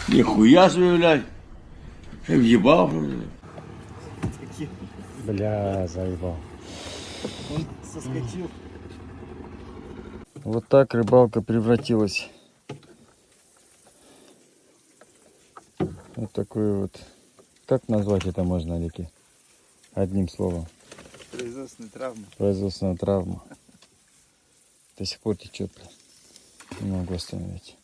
Нихуя себе, блядь. Я въебал. Бля, заебал. Он соскочил. Вот так рыбалка превратилась. Вот такой вот. Как назвать это можно, Алики? Одним словом. Производственная травма. Производственная травма. До сих пор течет. Не могу остановить.